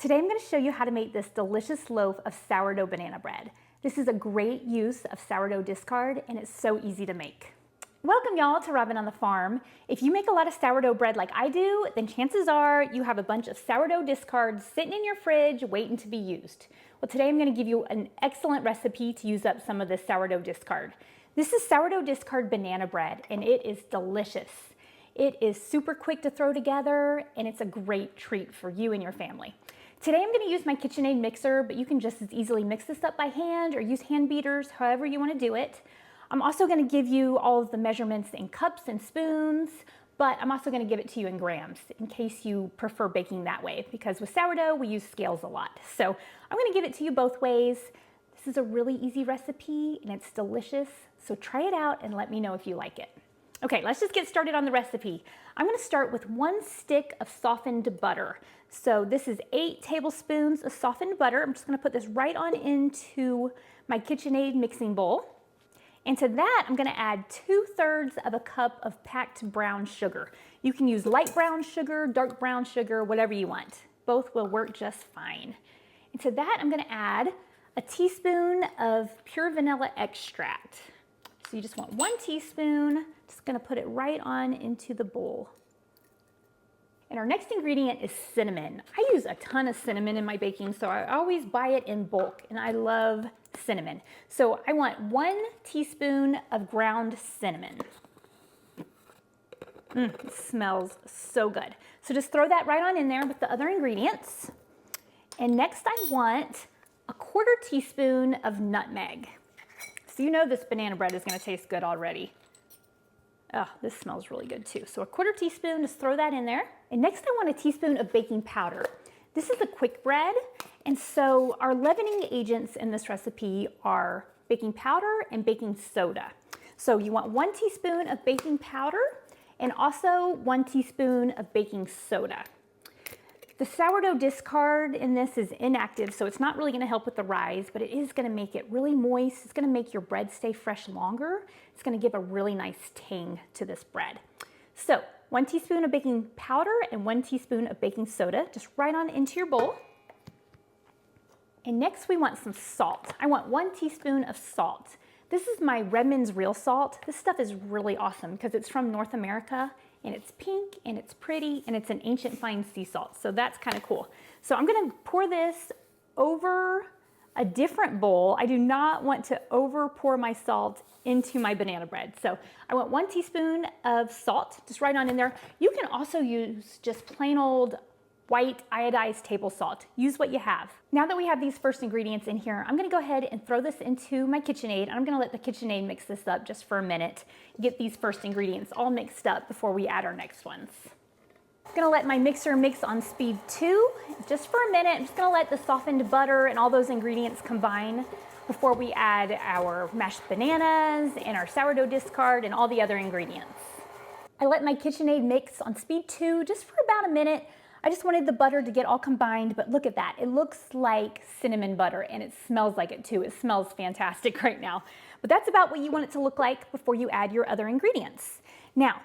Today I'm going to show you how to make this delicious loaf of sourdough banana bread. This is a great use of sourdough discard and it's so easy to make. Welcome y'all to Robin on the Farm. If you make a lot of sourdough bread like I do, then chances are you have a bunch of sourdough discards sitting in your fridge waiting to be used. Well, today I'm going to give you an excellent recipe to use up some of this sourdough discard. This is sourdough discard banana bread and it is delicious. It is super quick to throw together and it's a great treat for you and your family. Today I'm going to use my KitchenAid mixer, but you can just as easily mix this up by hand or use hand beaters, however you want to do it. I'm also going to give you all of the measurements in cups and spoons, but I'm also going to give it to you in grams in case you prefer baking that way, because with sourdough we use scales a lot. So I'm going to give it to you both ways. This is a really easy recipe and it's delicious, so try it out and let me know if you like it. Okay, let's just get started on the recipe. I'm going to start with 1 stick of softened butter. So this is 8 tablespoons of softened butter. I'm just going to put this right on into my KitchenAid mixing bowl. And to that, I'm going to add 2/3 of a cup of packed brown sugar. You can use light brown sugar, dark brown sugar, whatever you want. Both will work just fine. And to that, I'm going to add a teaspoon of pure vanilla extract. So you just want 1 teaspoon. Just going to put it right on into the bowl. And our next ingredient is cinnamon. I use a ton of cinnamon in my baking, so I always buy it in bulk, and I love cinnamon. So I want 1 teaspoon of ground cinnamon. It smells so good. So just throw that right on in there with the other ingredients. And next I want a 1/4 teaspoon of nutmeg. So you know this banana bread is going to taste good already. Oh, this smells really good too. So a 1/4 teaspoon, just throw that in there. And next I want a teaspoon of baking powder. This is a quick bread, and so our leavening agents in this recipe are baking powder and baking soda. So you want 1 teaspoon of baking powder and also 1 teaspoon of baking soda. The sourdough discard in this is inactive, so it's not really going to help with the rise, but it is going to make it really moist. It's going to make your bread stay fresh longer. It's going to give a really nice tang to this bread. So 1 teaspoon of baking powder and 1 teaspoon of baking soda, just right on into your bowl. And next we want some salt. I want 1 teaspoon of salt. This is my Redmond's real salt. This stuff is really awesome because it's from North America. And it's pink and it's pretty and it's an ancient fine sea salt. So that's kind of cool. So I'm going to pour this over a different bowl. I do not want to over pour my salt into my banana bread. So I want 1 teaspoon of salt, just right on in there. You can also use just plain old white iodized table salt. Use what you have. Now that we have these first ingredients in here, I'm going to go ahead and throw this into my KitchenAid. I'm going to let the KitchenAid mix this up just for a minute. Get these first ingredients all mixed up before we add our next ones. I'm going to let my mixer mix on speed 2 just for a minute. I'm just going to let the softened butter and all those ingredients combine before we add our mashed bananas and our sourdough discard and all the other ingredients. I let my KitchenAid mix on speed 2 just for about a minute. I just wanted the butter to get all combined, but look at that. It looks like cinnamon butter and it smells like it too. It smells fantastic right now. But that's about what you want it to look like before you add your other ingredients. Now,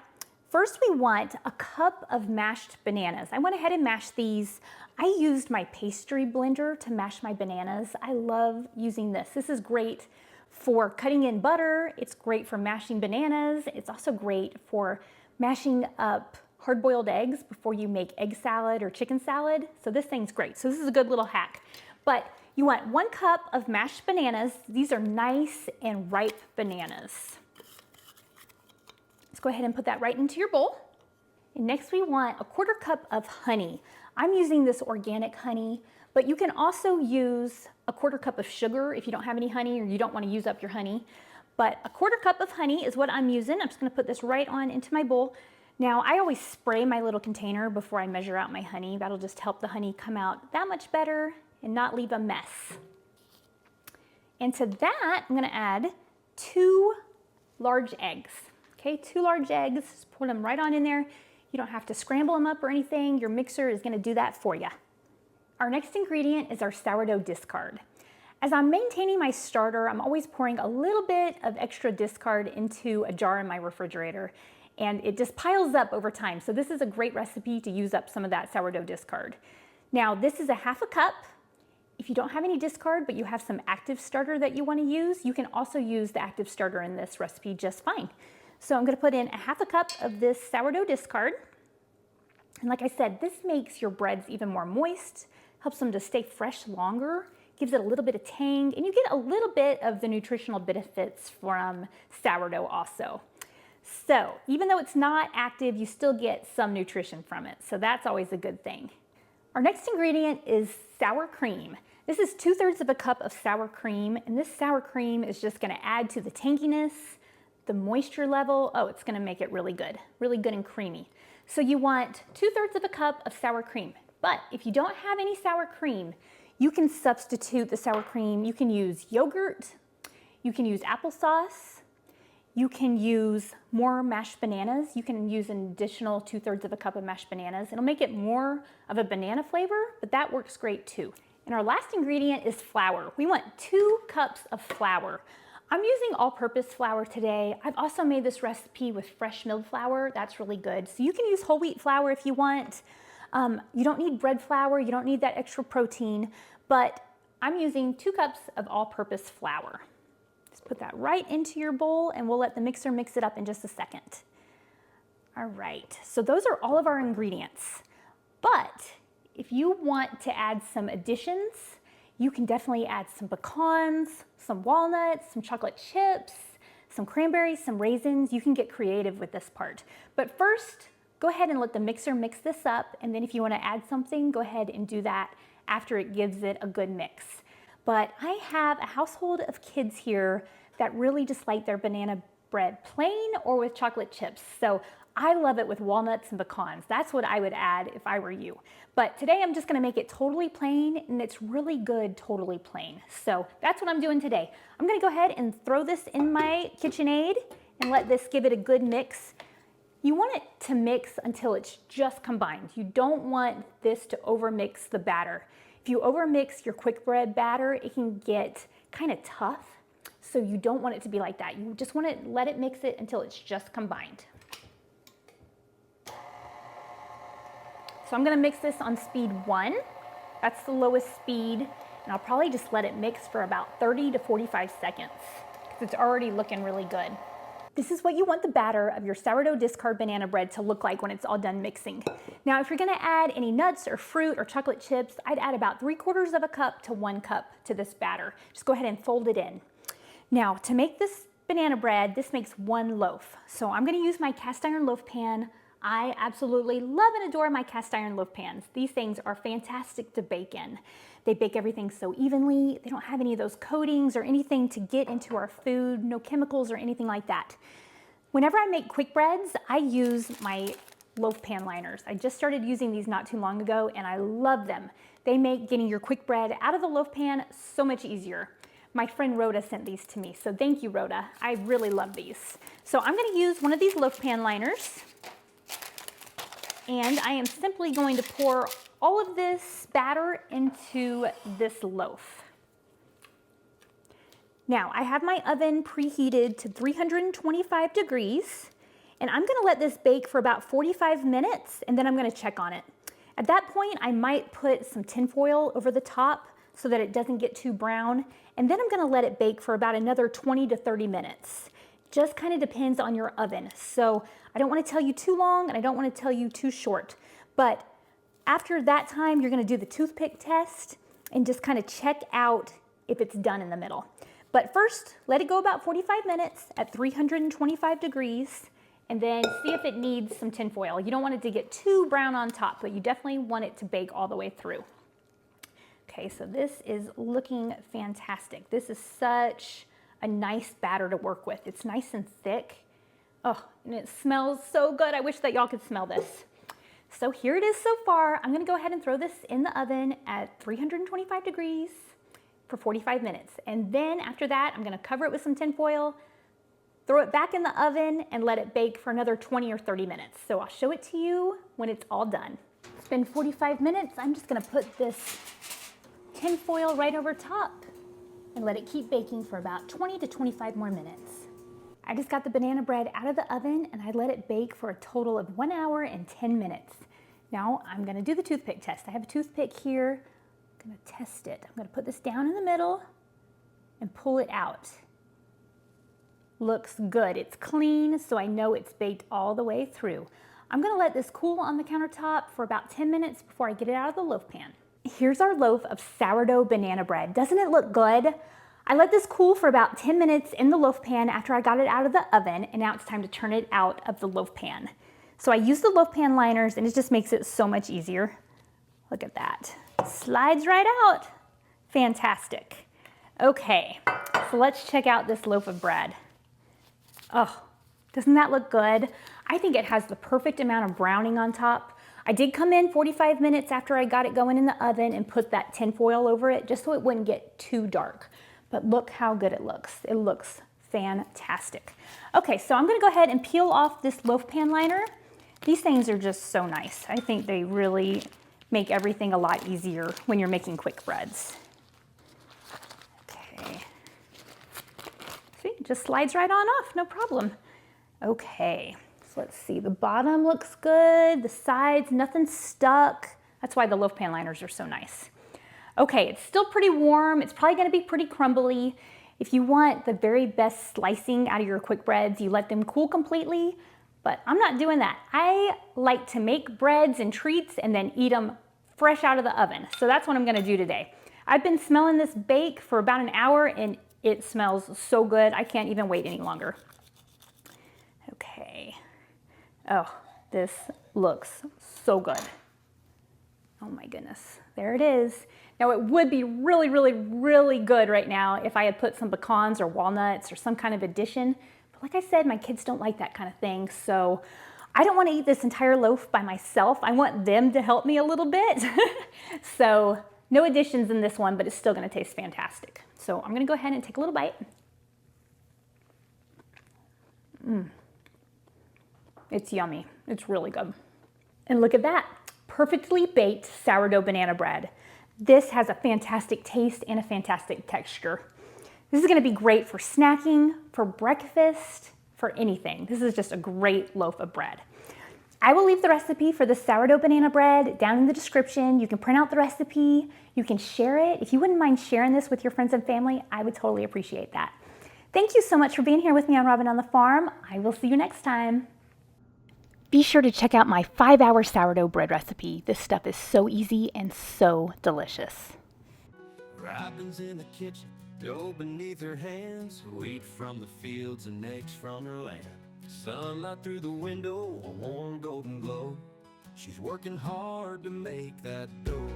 first we want a cup of mashed bananas. I went ahead and mashed these. I used my pastry blender to mash my bananas. I love using this. This is great for cutting in butter. It's great for mashing bananas. It's also great for mashing up hard-boiled eggs before you make egg salad or chicken salad. So this thing's great. So this is a good little hack. But you want 1 cup of mashed bananas. These are nice and ripe bananas. Let's go ahead and put that right into your bowl. And next we want a 1/4 cup of honey. I'm using this organic honey, but you can also use a 1/4 cup of sugar if you don't have any honey or you don't want to use up your honey. But a 1/4 cup of honey is what I'm using. I'm just going to put this right on into my bowl. Now, I always spray my little container before I measure out my honey. That'll just help the honey come out that much better and not leave a mess. And to that, I'm going to add 2 large eggs. Okay, 2 large eggs. Just pour them right on in there. You don't have to scramble them up or anything. Your mixer is going to do that for you. Our next ingredient is our sourdough discard. As I'm maintaining my starter, I'm always pouring a little bit of extra discard into a jar in my refrigerator. And it just piles up over time. So this is a great recipe to use up some of that sourdough discard. Now this is a 1/2 cup. If you don't have any discard, but you have some active starter that you want to use, you can also use the active starter in this recipe just fine. So I'm going to put in a 1/2 cup of this sourdough discard. And like I said, this makes your breads even more moist, helps them to stay fresh longer, gives it a little bit of tang, and you get a little bit of the nutritional benefits from sourdough also. So even though it's not active, you still get some nutrition from it. So that's always a good thing. Our next ingredient is sour cream. This is 2/3 of a cup of sour cream, and this sour cream is just gonna add to the tanginess, the moisture level. Oh, it's gonna make it really good and creamy. So you want 2/3 of a cup of sour cream. But if you don't have any sour cream, you can substitute the sour cream. You can use yogurt, you can use applesauce, you can use more mashed bananas. You can use an additional 2/3 of a cup of mashed bananas. It'll make it more of a banana flavor, but that works great too. And our last ingredient is flour. We want 2 cups of flour. I'm using all-purpose flour today. I've also made this recipe with fresh milled flour. That's really good. So you can use whole wheat flour if you want. You don't need bread flour. You don't need that extra protein, but I'm using 2 cups of all-purpose flour. Just put that right into your bowl and we'll let the mixer mix it up in just a second. All right, so those are all of our ingredients. But if you want to add some additions, you can definitely add some pecans, some walnuts, some chocolate chips, some cranberries, some raisins. You can get creative with this part. But first, go ahead and let the mixer mix this up, and then if you want to add something, go ahead and do that after it gives it a good mix. But I have a household of kids here that really just like their banana bread plain or with chocolate chips. So I love it with walnuts and pecans. That's what I would add if I were you. But today I'm just gonna make it totally plain, and it's really good totally plain. So that's what I'm doing today. I'm gonna go ahead and throw this in my KitchenAid and let this give it a good mix. You want it to mix until it's just combined. You don't want this to overmix the batter. If you overmix your quick bread batter, it can get kind of tough. So you don't want it to be like that. You just want to let it mix it until it's just combined. So I'm gonna mix this on speed 1. That's the lowest speed. And I'll probably just let it mix for about 30 to 45 seconds because it's already looking really good. This is what you want the batter of your sourdough discard banana bread to look like when it's all done mixing. Now, if you're gonna add any nuts or fruit or chocolate chips, I'd add about 3/4 of a cup to 1 cup to this batter. Just go ahead and fold it in. Now, to make this banana bread, this makes 1 loaf. So I'm gonna use my cast iron loaf pan. I absolutely love and adore my cast iron loaf pans. These things are fantastic to bake in. They bake everything so evenly. They don't have any of those coatings or anything to get into our food, no chemicals or anything like that. Whenever I make quick breads, I use my loaf pan liners. I just started using these not too long ago and I love them. They make getting your quick bread out of the loaf pan so much easier. My friend Rhoda sent these to me, so thank you, Rhoda. I really love these. So I'm gonna use one of these loaf pan liners. And I am simply going to pour all of this batter into this loaf. Now, I have my oven preheated to 325 degrees, and I'm gonna let this bake for about 45 minutes, and then I'm gonna check on it. At that point, I might put some tin foil over the top so that it doesn't get too brown, and then I'm gonna let it bake for about another 20 to 30 minutes. Just kind of depends on your oven. So I don't want to tell you too long and I don't want to tell you too short. But after that time, you're going to do the toothpick test and just kind of check out if it's done in the middle. But first, let it go about 45 minutes at 325 degrees and then see if it needs some tin foil. You don't want it to get too brown on top, but you definitely want it to bake all the way through. Okay, so this is looking fantastic. This is such a nice batter to work with. It's nice and thick. Oh, and it smells so good. I wish that y'all could smell this. So here it is so far. I'm gonna go ahead and throw this in the oven at 325 degrees for 45 minutes. And then after that, I'm gonna cover it with some tin foil, throw it back in the oven and let it bake for another 20 or 30 minutes. So I'll show it to you when it's all done. It's been 45 minutes. I'm just gonna put this tin foil right over top and let it keep baking for about 20 to 25 more minutes. I just got the banana bread out of the oven and I let it bake for a total of 1 hour and 10 minutes. Now I'm gonna do the toothpick test. I have a toothpick here. I'm gonna test it. I'm gonna put this down in the middle and pull it out. Looks good. It's clean, so I know it's baked all the way through. I'm gonna let this cool on the countertop for about 10 minutes before I get it out of the loaf pan. Here's our loaf of sourdough banana bread. Doesn't it look good? I let this cool for about 10 minutes in the loaf pan after I got it out of the oven, and now it's time to turn it out of the loaf pan. So I use the loaf pan liners, and it just makes it so much easier. Look at that. Slides right out. Fantastic. Okay, so let's check out this loaf of bread. Oh, doesn't that look good? I think it has the perfect amount of browning on top. I did come in 45 minutes after I got it going in the oven and put that tin foil over it just so it wouldn't get too dark. But look how good it looks. It looks fantastic. Okay, so I'm gonna go ahead and peel off this loaf pan liner. These things are just so nice. I think they really make everything a lot easier when you're making quick breads. Okay. See, it just slides right on off, no problem. Okay, so let's see. The bottom looks good, the sides, nothing's stuck. That's why the loaf pan liners are so nice. Okay, it's still pretty warm. It's probably gonna be pretty crumbly. If you want the very best slicing out of your quick breads, you let them cool completely, but I'm not doing that. I like to make breads and treats and then eat them fresh out of the oven. So that's what I'm gonna do today. I've been smelling this bake for about an hour and it smells so good. I can't even wait any longer. Okay. Oh, this looks so good. Oh my goodness, there it is. Now it would be really, really, really good right now if I had put some pecans or walnuts or some kind of addition. But like I said, my kids don't like that kind of thing. So I don't want to eat this entire loaf by myself. I want them to help me a little bit. So no additions in this one, but it's still going to taste fantastic. So I'm going to go ahead and take a little bite. It's yummy. It's really good. And look at that. Perfectly baked sourdough banana bread. This has a fantastic taste and a fantastic texture. This is going to be great for snacking, for breakfast, for anything. This is just a great loaf of bread. I will leave the recipe for the sourdough banana bread down in the description. You can print out the recipe. You can share it. If you wouldn't mind sharing this with your friends and family, I would totally appreciate that. Thank you so much for being here with me on Robin on the Farm. I will see you next time. Be sure to check out my 5-hour sourdough bread recipe. This stuff is so easy and so delicious. Robin's in the kitchen, dough beneath her hands, wheat from the fields and eggs from her land. Sunlight through the window, a warm golden glow. She's working hard to make that dough.